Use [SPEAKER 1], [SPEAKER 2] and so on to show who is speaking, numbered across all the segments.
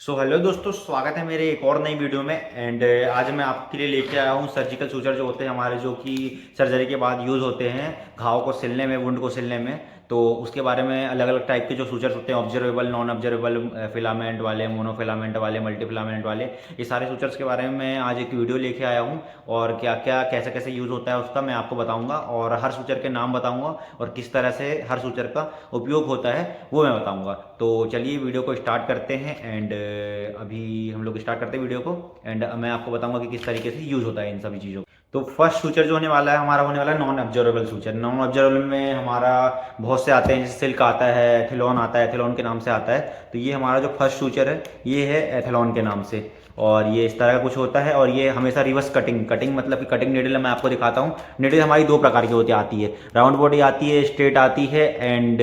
[SPEAKER 1] Hello दोस्तों, स्वागत है मेरे एक और नई वीडियो में। आज मैं आपके लिए लेके आया हूँ सर्जिकल सूचर जो होते हैं हमारे, जो कि सर्जरी के बाद यूज़ होते हैं घाव को सिलने में, वुंड को सिलने में। तो उसके बारे में अलग अलग टाइप के जो सूचर्स होते हैं, ऑब्जर्वेबल, नॉन ऑब्जर्वेबल, फिलामेंट वाले, मोनोफिलामेंट वाले, मल्टी फिलामेंट वाले, ये सारे सूचर्स के बारे में मैं आज एक वीडियो लेके आया हूँ। और क्या क्या कैसे कैसे यूज़ होता है उसका मैं आपको बताऊँगा, और हर सूचर के नाम बताऊँगा, और किस तरह से हर सूचर का उपयोग होता है वो मैं बताऊँगा। तो चलिए वीडियो को स्टार्ट करते हैं। अभी हम लोग स्टार्ट करते हैं वीडियो को। मैं आपको बताऊंगा कि किस तरीके से यूज़ होता है इन सभी चीज़ों। तो फर्स्ट सूचर जो होने वाला है हमारा, होने वाला है non observable suture. Non observable में हमारा बहुत से आते हैं, जैसे सिल्क आता है, एथिलॉन आता है, एथिलॉन के नाम से आता है। तो ये हमारा जो फर्स्ट सूचर है ये है एथिलॉन के नाम से। और ये इस तरह का कुछ होता है, और ये हमेशा रिवर्स कटिंग, कटिंग मतलब कि कटिंग नीडल मैं आपको दिखाता हूँ। नीडल हमारी दो प्रकार की होती आती है, राउंड बॉडी आती है, स्ट्रेट आती है, एंड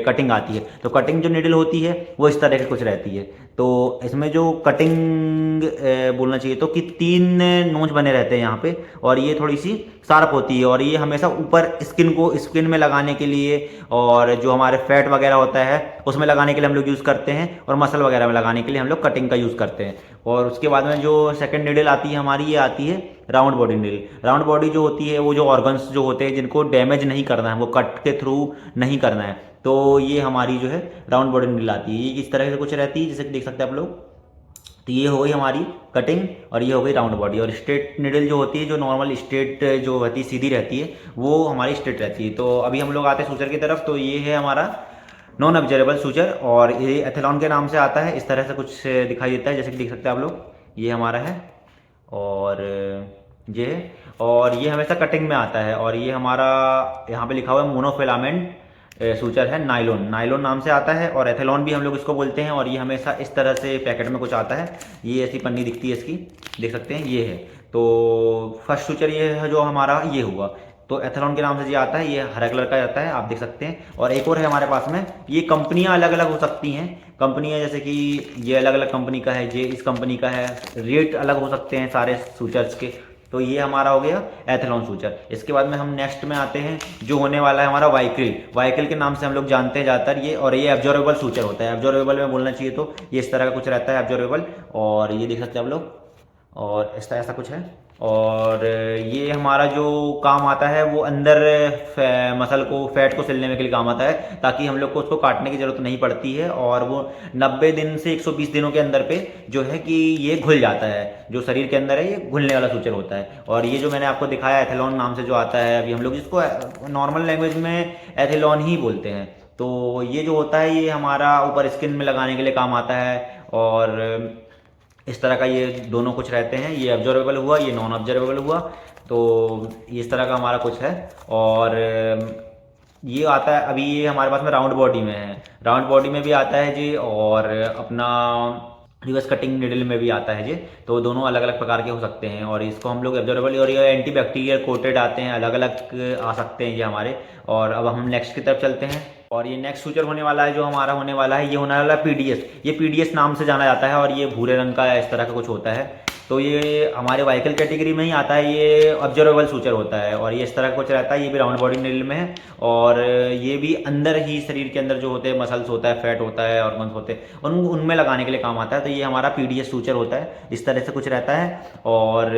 [SPEAKER 1] कटिंग आती है। तो कटिंग जो नीडल होती है वो इस तरह की कुछ रहती है। तो इसमें जो कटिंग बोलना चाहिए तो कि तीन नोच बने रहते हैं यहाँ पे, और ये थोड़ी सी शार्प होती है, और ये हमेशा ऊपर स्किन में लगाने के लिए, और जो हमारे फैट वगैरह होता है उसमें लगाने के लिए हम लोग यूज़ करते हैं, और मसल वगैरह में लगाने के लिए हम लोग कटिंग का यूज़ करते हैं। और उसके बाद में जो सेकंड नीडल आती है हमारी, ये आती है round body needle. Round body जो होती है वो जो ऑर्गन्स जो होते हैं जिनको डैमेज नहीं करना है, वो कट के थ्रू नहीं करना है, तो ये हमारी जो है राउंड बॉडी नीडल आती है। ये इस तरह से कुछ रहती है, जैसे कि देख सकते हैं आप लोग। तो ये हो गई हमारी कटिंग, और ये हो गई राउंड बॉडी। और स्ट्रेट नीडल जो होती है, जो नॉर्मल स्ट्रेट जो रहती है, सीधी रहती है, वो हमारी स्ट्रेट रहती है। तो अभी हम लोग आते हैं सूचर की तरफ। तो ये है हमारा नॉन ऑब्जर्वेबल सूचर, और ये एथेलॉन के नाम से आता है। इस तरह से कुछ दिखाई देता है, जैसे कि देख सकते हैं आप लोग। ये हमारा है, और ये है, और ये हमेशा कटिंग में आता है। और ये हमारा यहाँ पे लिखा हुआ है मोनोफिलामेंट सूचर है, नाइलॉन, नाइलॉन नाम से आता है, और एथेलॉन भी हम लोग इसको बोलते हैं। और ये हमेशा इस तरह से पैकेट में कुछ आता है, ये ऐसी पन्नी दिखती है इसकी, देख सकते हैं, ये है। तो फर्स्ट सूचर ये है जो हमारा ये हुआ। तो एथेलॉन के नाम से ये आता है, ये हरा कलर का आता है, आप देख सकते हैं। और एक और है हमारे पास में, ये कंपनियां अलग अलग हो सकती हैं। कंपनियां जैसे कि ये अलग अलग कंपनी का है, ये इस कंपनी का है, रेट अलग हो सकते हैं सारे सूचर्स के। तो ये हमारा हो गया एथेलॉन सूचर। इसके बाद में हम नेक्स्ट में आते हैं, जो होने वाला है हमारा वाइक्रिल। वाइक्रिल के नाम से हम लोग जानते हैं ज़्यादातर ये, और ये एब्जॉर्बेबल सूचर होता है। एब्जॉर्बेबल में बोलना चाहिए तो ये इस तरह का कुछ रहता है, एब्जॉर्बेबल। और ये देख सकते हैं आप लोग, और इस तरह ऐसा कुछ है। और ये हमारा जो काम आता है वो अंदर मसल को, फैट को सिलने में के लिए काम आता है, ताकि हम लोग को उसको काटने की ज़रूरत नहीं पड़ती है। और वो 90 दिन से 120 दिनों के अंदर पे जो है कि ये घुल जाता है, जो शरीर के अंदर है ये घुलने वाला सूचर होता है। और ये जो मैंने आपको दिखाया एथेलॉन नाम से जो आता है, अभी हम लोग इसको नॉर्मल लैंग्वेज में एथेलॉन ही बोलते हैं। तो ये जो होता है ये हमारा ऊपर स्किन में लगाने के लिए काम आता है। और इस तरह का ये दोनों कुछ रहते हैं, ये ऑब्जर्वेबल हुआ, ये नॉन ऑब्जर्वेबल हुआ। तो इस तरह का हमारा कुछ है। और ये आता है, अभी ये हमारे पास में राउंड बॉडी में है, राउंड बॉडी में भी आता है जी, और अपना रिवर्स कटिंग निडल में भी आता है जी। तो दोनों अलग अलग प्रकार के हो सकते हैं, और इसको हम लोग ऑब्जर्वेबल, और ये एंटी बैक्टीरियल कोटेड आते हैं, अलग अलग आ सकते हैं ये हमारे। और अब हम नेक्स्ट की तरफ चलते हैं। और ये नेक्स्ट सूचर होने वाला है, जो हमारा होने वाला है, ये होने वाला है पीडीएस। ये पीडीएस नाम से जाना जाता है, और ये भूरे रंग का इस तरह का कुछ होता है। तो ये हमारे वाइकल कैटेगरी में ही आता है, ये ऑब्जर्वेबल सूचर होता है, और ये इस तरह का कुछ रहता है। ये भी राउंड बॉडी निडल में है, और ये भी अंदर ही शरीर के अंदर जो होते हैं मसल्स होता है, फैट होता है, ऑर्गन्स होते हैं, उनमें लगाने के लिए काम आता है। तो ये हमारा पीडीएस सूचर होता है, इस तरह से कुछ रहता है। और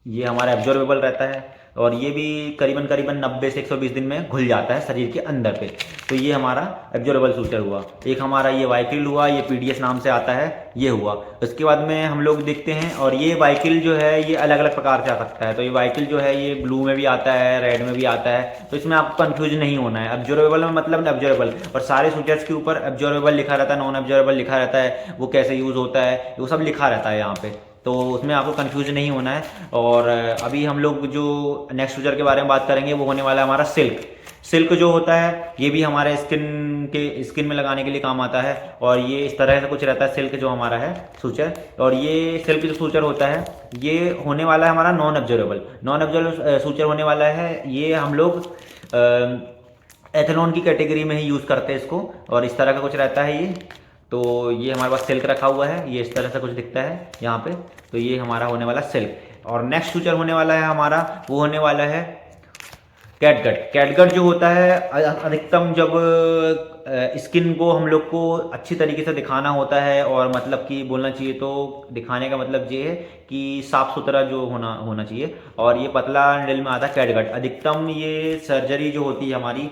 [SPEAKER 1] ये हमारा एब्जॉर्बेबल रहता है, और ये भी करीबन करीबन 90 से 120 दिन में घुल जाता है शरीर के अंदर पे। तो ये हमारा एब्जॉर्बेबल सूचर हुआ। एक हमारा ये वाइकिल हुआ, ये पीडीएस नाम से आता है, ये हुआ। उसके बाद में हम लोग देखते हैं, और ये वाइकिल जो है ये अलग अलग प्रकार से आ सकता है। तो ये वाइकिल जो है ये ब्लू में भी आता है, रेड में भी आता है। तो इसमें आपको कंफ्यूज नहीं होना है, एब्जॉर्बेबल में मतलब एब्जॉर्बेबल, और सारे सूचर्स के ऊपर एब्जॉर्बेबल लिखा रहता है, नॉन एब्जॉर्बेबल लिखा रहता है, वो कैसे यूज़ होता है वो सब लिखा रहता है यहाँ पे। तो उसमें आपको कंफ्यूज नहीं होना है। और अभी हम लोग जो नेक्स्ट सूचर के बारे में बात करेंगे वो होने वाला है हमारा सिल्क। सिल्क जो होता है ये भी हमारे स्किन में लगाने के लिए काम आता है, और ये इस तरह से कुछ रहता है सिल्क जो हमारा है सूचर। और ये सिल्क जो सूचर होता है ये होने वाला है हमारा non observable. Non observable suture होने वाला है, ये हम लोग एथेनॉन की कैटेगरी में ही यूज़ करते हैं इसको। और इस तरह का कुछ रहता है ये। तो ये हमारे पास सिल्क रखा हुआ है, ये इस तरह से कुछ दिखता है यहाँ पे। तो ये हमारा होने वाला सिल्क। और नेक्स्ट सूचर होने वाला है हमारा, वो होने वाला है कैटगट, कैटगट जो होता है अधिकतम जब स्किन को हम लोग को अच्छी तरीके से दिखाना होता है, और मतलब कि बोलना चाहिए तो दिखाने का मतलब ये है कि साफ सुथरा जो होना होना चाहिए, और ये पतला निडल में आता है कैटगट। अधिकतम ये सर्जरी जो होती है हमारी,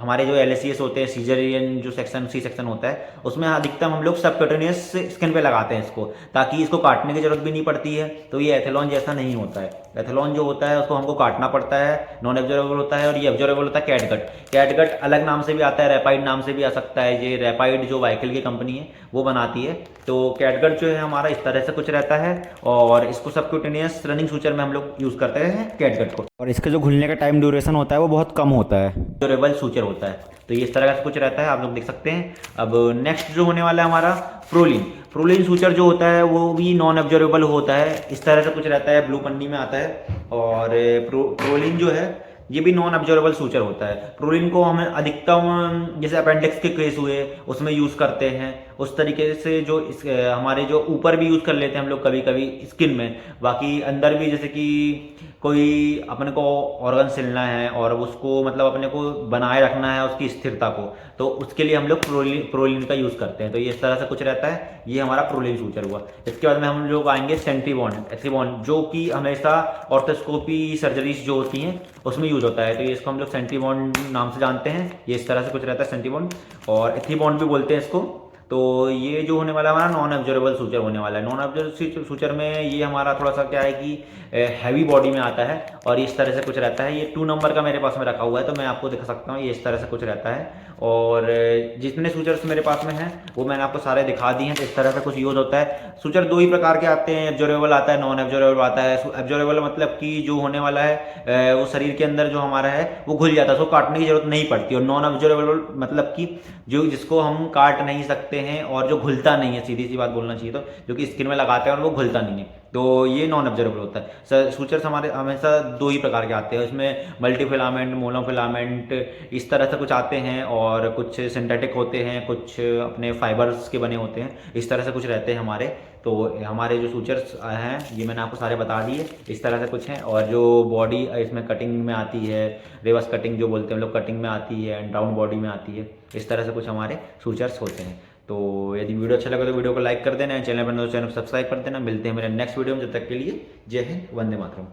[SPEAKER 1] हमारे जो LACS होते हैं, सीजरियन जो सेक्शन सी सेक्शन होता है, उसमें अधिकतम हम लोग सबक्यूटेनियस स्किन पे लगाते हैं इसको, ताकि इसको काटने की जरूरत भी नहीं पड़ती है। तो ये एथेलॉन जैसा नहीं होता है। एथेलॉन जो होता है उसको हमको काटना पड़ता है, नॉन एब्जॉर्बेबल होता है, और ये एब्जॉर्बेबल होता है कैटगट। कैटगट अलग नाम से भी आता है, रैपाइड नाम से भी आ सकता है। ये रैपाइड जो वाइकल की कंपनी है वो बनाती है। तो कैटगट जो है हमारा इस तरह से कुछ रहता है, और इसको सबक्यूटेनियस रनिंग सूचर में हम लोग यूज़ करते हैं कैटगट को, और इसका जो घुलने का टाइम ड्यूरेशन होता है वो बहुत कम होता है, ड्यूरेबल सूचर होता है। तो ये इस तरह का कुछ रहता है, आप लोग देख सकते हैं। अब नेक्स्ट जो होने वाला है हमारा प्रोलिन। प्रोलिन सूचर जो होता है वो भी नॉन एब्जॉर्बेबल होता है, इस तरह से कुछ रहता है, ब्लू पन्नी में आता है। और प्रोलिन जो है ये भी नॉन एब्जॉर्बेबल सूचर होता है। प्रोलिन को हम अधिकतम जैसे अपेंडिक्स के केस हुए उसमें यूज़ करते हैं, उस तरीके से जो हमारे जो ऊपर भी यूज़ कर लेते हैं हम लोग कभी कभी स्किन में। बाकी अंदर भी जैसे कि कोई अपने को ऑर्गन सिलना है और उसको मतलब अपने को बनाए रखना है उसकी स्थिरता को, तो उसके लिए हम लोग प्रोलिन का यूज़ करते हैं। तो ये इस तरह से कुछ रहता है, ये हमारा प्रोलिन सूचर हुआ। इसके बाद में हम लोग आएंगे सेंट्रीबॉन्ड, एक्सीबॉन्ड, जो कि हमेशा ऑर्थोस्कोपी सर्जरीज जो होती हैं उसमें यूज होता है। तो ये इसको हम लोग सेंट्रीबॉन्ड नाम से जानते हैं। ये इस तरह से कुछ रहता है सेंट्रीबॉन्ड, और एथीबॉन्ड भी बोलते हैं इसको। तो ये जो होने वाला है हमारा नॉन एब्जॉर्बेबल सूचर होने वाला है। नॉन एब्जॉर्बेबल सूचर में ये हमारा थोड़ा सा क्या है कि हैवी बॉडी में आता है, और इस तरह से कुछ रहता है। ये 2 नंबर का मेरे पास में रखा हुआ है, तो मैं आपको दिखा सकता हूँ। ये इस तरह से कुछ रहता है, और जितने सूचर्स मेरे पास में हैं वो मैंने आपको सारे दिखा दिए हैं। तो इस तरह से कुछ यूज़ होता है। सूचर 2 ही प्रकार के आते हैं, एब्जॉर्बेबल आता है, नॉन एब्जॉर्बेबल आता है। एब्जॉर्बेबल मतलब कि जो होने वाला है वो शरीर के अंदर जो हमारा है वो घुल जाता है, उसको काटने की जरूरत नहीं पड़ती। और नॉन एब्जॉर्बेबल मतलब कि जो जिसको हम काट नहीं सकते हैं और जो घुलता नहीं है, सीधी सी बात बोलना चाहिए तो, जो कि स्किन में लगाते हैं और वो घुलता नहीं है, तो ये नॉन एब्जॉर्बेबल होता है। सूचर्स हमारे हमेशा 2 ही प्रकार के आते हैं, उसमें मल्टीफिलामेंट, मोनोफिलामेंट, इस तरह से कुछ आते हैं, और कुछ सिंथेटिक होते हैं, कुछ अपने फाइबर्स के बने होते हैं, इस तरह से कुछ रहते हैं हमारे। तो हमारे जो सूचर्स हैं ये मैंने आपको सारे बता दिए, इस तरह से कुछ हैं। और जो बॉडी इसमें कटिंग में आती है, रिवर्स कटिंग जो बोलते हैं हम लोग, कटिंग में आती है, एंड राउंड बॉडी में आती है, इस तरह से कुछ हमारे सूचर्स होते हैं। तो यदि वीडियो अच्छा लगा तो वीडियो को लाइक कर देना, चैनल पर नए तो चैनल को सब्सक्राइब कर देना। मिलते हैं मेरे नेक्स्ट वीडियो में, जब तक के लिए जय हिंद, वंदे मातरम।